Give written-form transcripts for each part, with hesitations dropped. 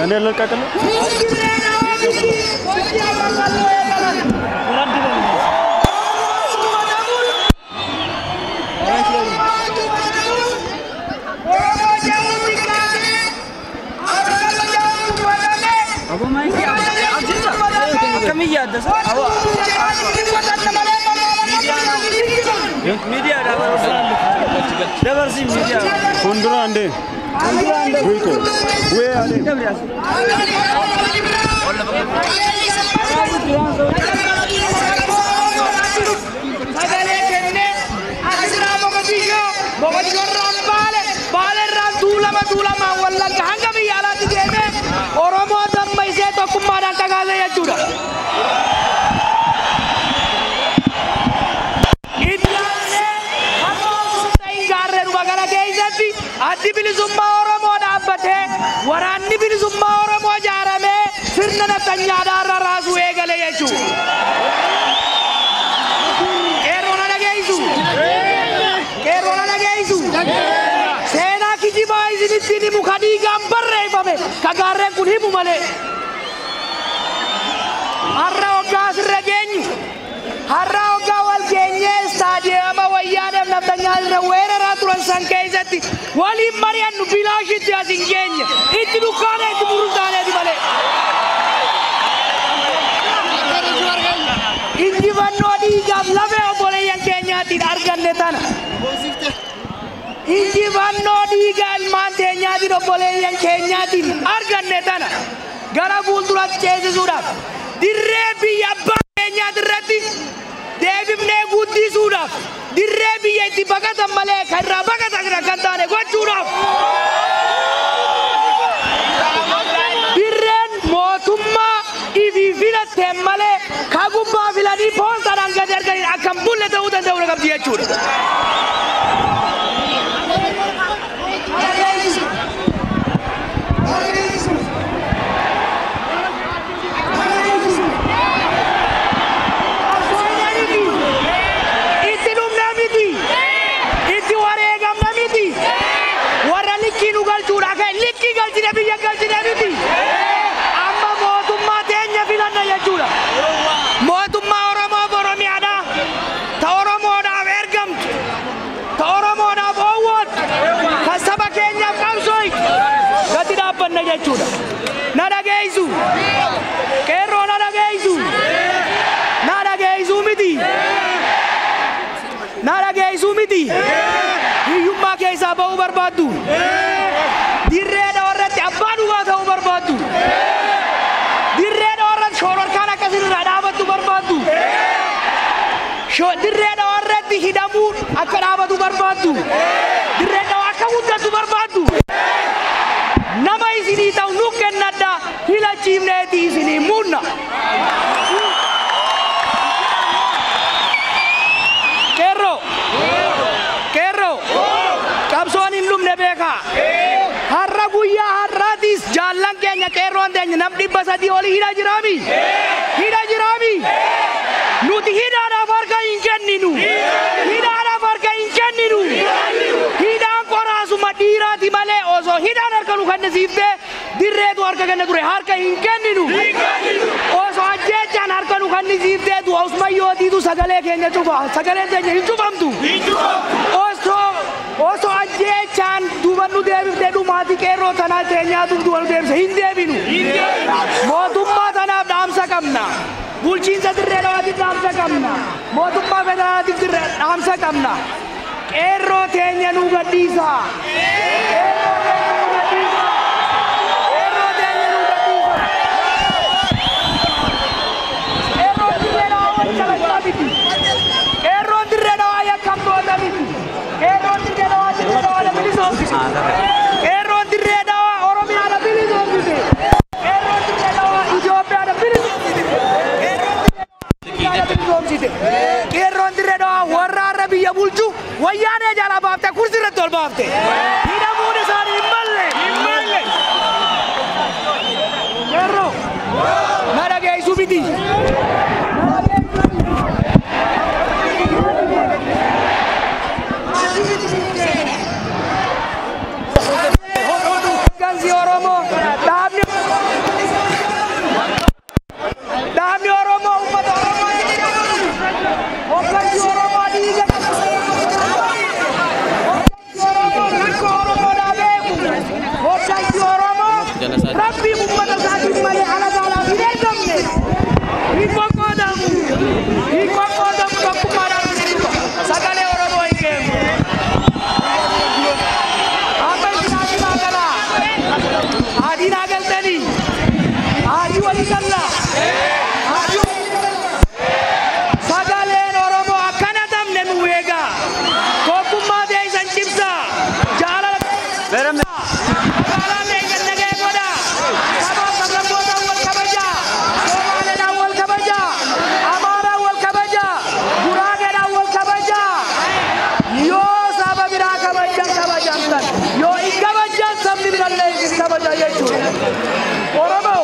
أنا اللي كاتله أبو ما يجي كم يجي media dabar si media Kondura ande Wiko we ande sagale kenne asra mogadisho ram bale ram dula ma walla hanga bi ala digeme oromo dam mai se to kumara tagale ya jura Adi bilisumma Oromo dhaabate waraanni bilisumma Oromo jaarame sirna naftanyaadhaarra raasu eegale jechuudha. Qeerroon dhageessu seenaa kijibaa isinitti himu ka dhiigaan barreeffame ka gaarreen kun himu malee. Har'a hoggaa asirra geenyu har'a hoggaa wal geenyee istaadiyeema wayyaaneef naftanyaadhaarra weeraraa turan san keessatti waliin mari'annu bilaashitti asin geenye itti dukkaane itti burusaane di malee. Injifannoo dhiigaaf lafee obboleeyyan keenyaatiin arganne tana. Injifannoo dhiiga ilmaan teenyaatiin obboleeyyan keenyaatiin arganne tana. Gara fuulduraatti ceesisuudhaaf dirree biyya abbaa keenyaati irratti deebifnee guddisuudhaaf dirree biyya itti baqatan malee kan irraa baqatan kan taane gochuudhaaf dirreen mootummaa ifi filatteen malee ka gubbaa filanii poostadhaan gadi arganii akkam bulle ta'uu danda'u qabdi jechuudha. Amma mootummaa teenya filanna jechuudha. Mootummaa Oromoo Oromiyaadha. Ta Oromoodhaaf ergamtu. Ta Oromoodhaaf oowwatu. Kan saba keenyaaf qabsooytu. Gadi dhaabbanna jechuudha. Na dhageessu. Qeerroo na dhageessu. Na dhageessu miti. Na dhageessu miti. Hiyyummaa keessaa ba'uu barbaaddu. Dirreedha warratti abbaan dhugaa ta'uu barbaaddu. Dirreedha warratti shororkaan akkasirraa dhaabattu barbaaddu. Dirreedha warratti hidhamuun akka dhaabatu barbaaddu. Dirreedha akka guddatu barbaaddu. Nama isinii ta'u nu kennadha filachiifneeti isinii munna. Qeerroo qabsoon hin dhumne beekaa. Har'a guyyaa har'aatis jaallan keenya qeerroon teenya nam 300 olii hidha jiraami. Hidha jiraami. Nuti hidhaadhaaf harka hin kenninu. Hidhaadhaaf harka hin kenninu. Hidhaan qoraasuma dhiiraati malee osoo hidhaan harka nu kennisiiftee dirreetu harka kenna ture harka hin kenninu. Osoo ajjeechaan harka nu kennisiiftee du'a usmayyootiitu sagalee keenya cufa. Sagaleen teenya hin cufamtu. Osoo ajjeechaan duuba nu deebiftee dhumaati qeerroo tanaa teenyaatu duuba nu deebise hin deebinu. Mootummaa tanaaf dhaamsa qabna. Bulchiinsa dirree dhawaatiif dhaamsa qabna. Mootummaa federaalaatiif dhaamsa qabna. Qeerroo teenya nu gadhiisa. Qeerroon dirree dhawaa yakkamtoota miti. Qeerroon dirree dhawaa Qeerroon dirree dhawaa Oromiyaadha bilisoomsite. Qeerroon dirree dhawaa Itoophiyaadha bilisoomsite. Qeerroon dirree dhawaa warra har'a biyya bulchu wayyaanee jala baaftee kursi irratti ol baafte. Hidhamuun isaanii hin malle. Qeerroo na dhageessu miti. Ganzi Oromoo dhaabni namni Oromoo ummata Oromoo hoggansi Oromoo dhiiga rakkoo Oromoodhaa beeku hoggansi Oromoo rabbii ummata isaatiin malee ala gaalaaf hin ergamne hin qoqqoodamu tokkummaadhaan sagalee Oromoo hin kennu. Adina galtani adi wali kalla sagale Oromo akkana damne nu wega tokkummaa de isan cimsa jaalala le gannage goda sabab sablamboota wal kabaja Somaaliyaa wal kabaja Amara wal kabaja Guraageedha wal kabaja yo sababira kabajan yo ikabajan sabni biralle kabaja yechu Oromo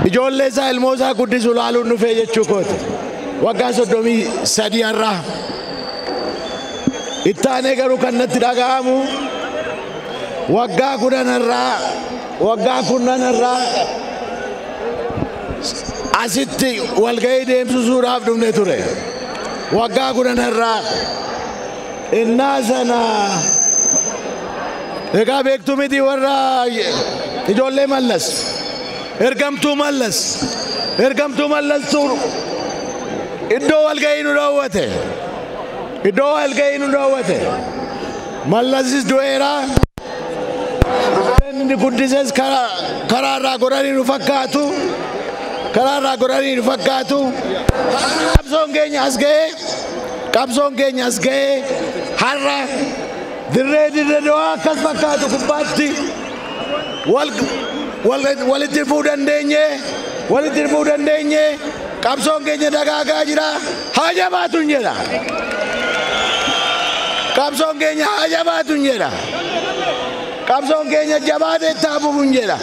ijoollee isaa ilmoo isaa guddisuu laaluun dhufee jechuu kooti waggaa 33 irraa ittaanee garuu kan natti dhaga'amu waggaa 10 irraa asitti walga'ii deemsisuudhaaf dhufne ture waggaa 10 irraa innaa sana egaa beektu miti warra ijoollee mallas ergamtuu mallas iddoo walga'ii nu dhoowwate mallasis du'eera inni guddises karaarraa goranii nu fakkaatu qabsoon keenya as ga'ee har'a dirree Dawaa akkas fakkaatu gubbaatti walitti dhufuu dandeenye qabsoon keenya dagaagaa jira haa jabaatu jedha qabsoon keenya jabaatee taafuuf jedha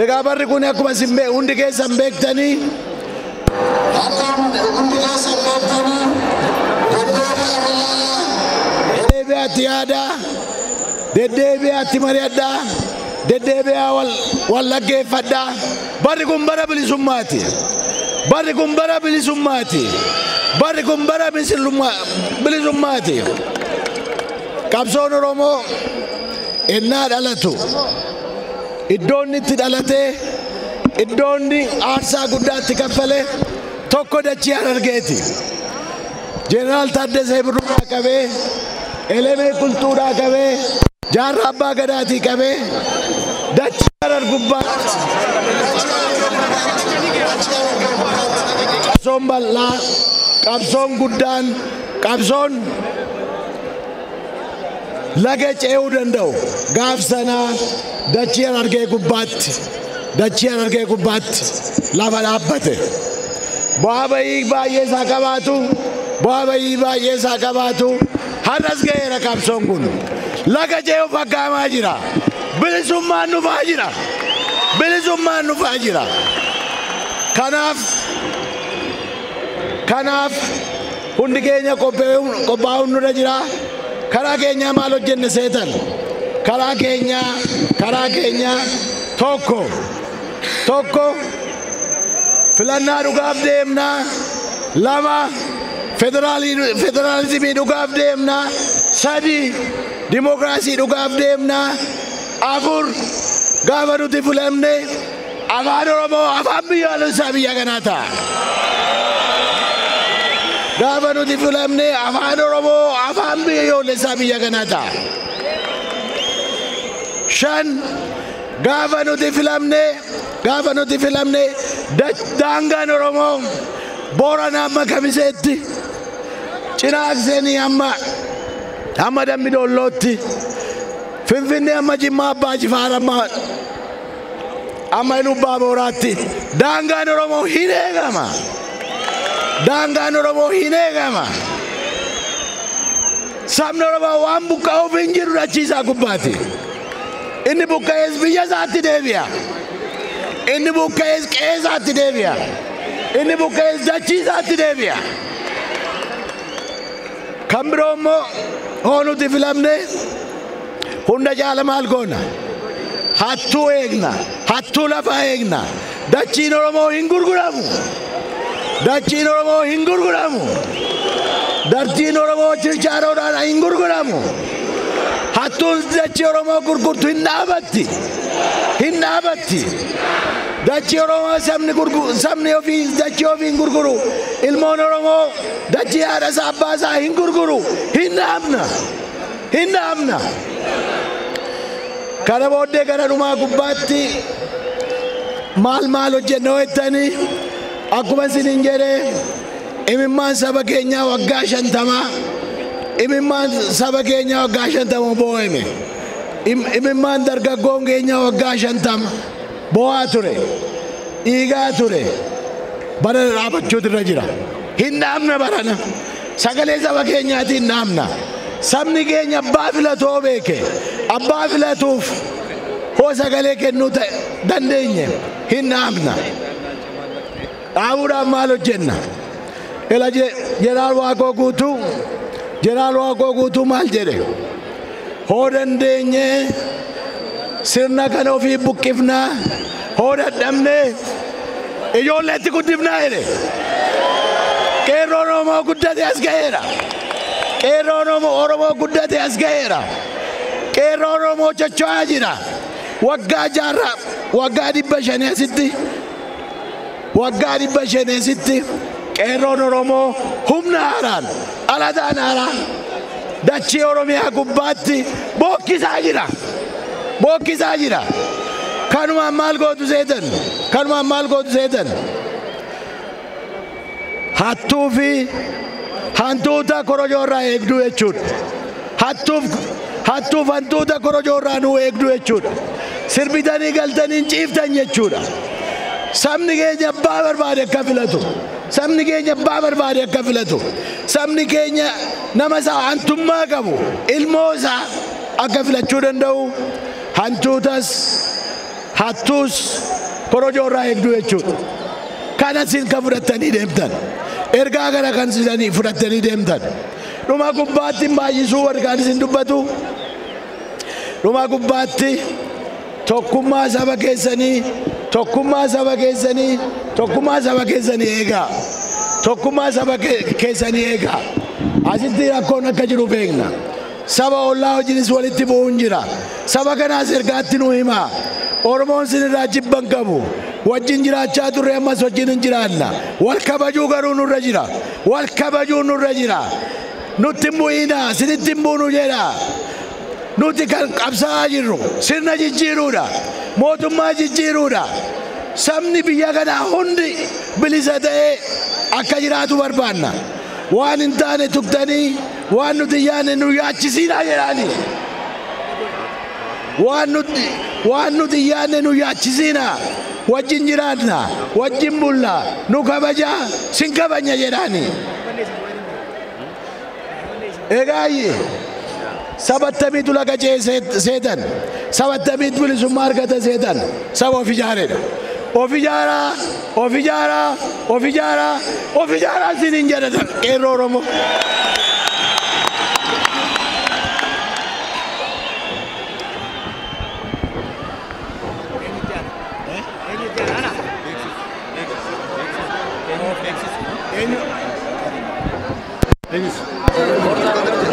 egaa barri kun akkuma hundi keessan beektanii deddeebi'aatti yaada deddeebi'aatti mari'adha deddeebi'aa wal dhaggeeffadha barri kun bara bilisummaati qabsoon Oromoo ennaa dhalatu iddoonni itti dhalatee iddoonni aarsaa guddaatti kaffale tokko dachii Harargeeti Jeneraal Taaddasee Birruudhaa qabee Elemee Qulxuudhaa qabee Jaarraa Abbaa Gadaatii qabee dachii Harar gubbaatti qabsoon bal'aa qabsoon guddaan qabsoon laga ce'uu danda'u gaaf sanaa dachii Harargee gubbaatti lafa dhaabbate bu'aa bayii baay'ee isaa qabaatu har'as ga'eera qabsoon kun laga ce'uu fakkaamaa jira bilisummaan dhufaa jira kanaaf hundi keenya qophaa'uun nurra jira karaa keenya maal hojjenne seetan karaa keenya tokko filannaa dhugaaf deemnaa lama federaalizimii dhugaaf deemnaa sadi dimokiraasii dhugaaf deemnaa afur gaafa nuti filamne afaan Oromoo afaan biyyaalessaa biyya kanaa ta'a. Gaafa nuti filamne afaan Oromoo afaan biyyaalessaa biyya kanaa ta'a. Shan gaafa nuti filamne daangaan Oromoo Borana amma kamisetti cinaakseni amma dammi dollotti Finfinne amma Jimmaa Abbaa Jifaar amma Ilubbaa Booraatti daangaan Oromoo hin eegama. Daangaan Oromoo hin eegama. Sabni Oromoo waan buqqa'uuf hin jiru dachiisaa gubbaatti. Inni buqqa'ees biyya isaatti deebi'a. Inni buqqa'ees qe'ee isaatti deebi'a. Inni buqqa'ees dachiisaatti deebi'a. Kan biroo immoo hoo nuti filamne hunda caala maal goona? Hattuu eegna. Hattuu lafa eegna. Dachiin Oromoo hin gurguramu. Dachiin Oromoo hin gurguramu. Dachiin Oromoo chirchaaroodhaan hin gurguramu. Hattuun dachii Oromoo gurgurtu hin dhaabatti. Hin dhaabatti. Dachii Oromoo sabni ofii dachii ofii hin gurguru. Ilmoon Oromoo dachii haadha isaa abbaa isaa hin gurguru. Hin dhaabna. Hin dhaabna. Kana booddee gara dhumaa gubbaatti maal hojjenna jettanii akkuma isiniin jedhee imimmaan saba keenyaa waggaa 50 imimmaan saba keenyaa waggaa 50 boo'ame imimmaan dargaggoon keenyaa waggaa 50 boo'aa ture dhiigaa ture barana dhaabachuutu irra jira hin dhaabna barana sagalee saba keenyaatti hin dhaabna sabni keenya abbaa filatoo beeke abbaa filatuuf hoo sagalee kennuu dandeenye hin dhaabna dhaabuudhaaf maal hojjenna ila jeneraal Waaqoo guutuu maal jedhe hoo dandeenye sirna kana ofii buqqifnaa hoo dadhabne ijoolleetti guddifnaa jedhe qeerroon Oromoo guddate as ga'eera qeerroon Oromoo guddate as ga'eera qeerroon Oromoo chocho'aa jira waggaa 500 asitti waggaa 500 asitti qeerroon Oromoo humna haaraan alataan haaraan dachii Oromiyaa gubbaatti bookkisaa jira kanumaan maal gootu seetan hattuu fi hantuuta korojoorraa eegduu jechuudha hattuuf hantuuta korojoorraa nuu eegduu jechuudha sirbitanii galtaniin ciiftan jechuudha sabni keenya abbaa barbaade akka filatu sabni keenya abbaa barbaade akka filatu sabni keenya nama isaa hantummaa qabu ilmoo isaa akka filachuu danda'u hantuutas hattuus korojoorraa eegduu jechuudha kana isin kan fudhattanii deemtan ergaa kana kan isin fudhattanii deemtan dhuma gubbaatti baay'isuu warqaan isin dubbatu dhuma gubbaatti tokkummaa saba keessanii eegaa tokkummaa saba keessanii eegaa asitti rakkoon akka jiru beekna saba ollaa hojiinis walitti bu'uun jira saba kanaas ergaatti nu himaa Oromoon sinirraa jibban qabu wajjin jiraachaa turre ammas wajjin hin jiraanna wal kabajuu garuu nurra jira nutti hin bu'inaa sinitti hin buunu jedha nuti kan qabsaa'aa jirru sirna jijjiiruudha mootummaa jijjiiruudha sabni biyya kanaa hundi bilisa ta'ee akka jiraatu barbaanna waan hin taane tuqtanii waan nuti yaanne nu yaachisiinaa jedhaani waan nuti yaanne nu yaachisiinaa wajjin jiraanna wajjin bulla nu kabajaa sin kabanya jedhaani egaayye sabattamiitu laga cee seetan sabattamiitu bilisummaa argata seetan saba of ijaareedha of ijaaraa sinin jedhatan qeerroo Oromoo Thank you.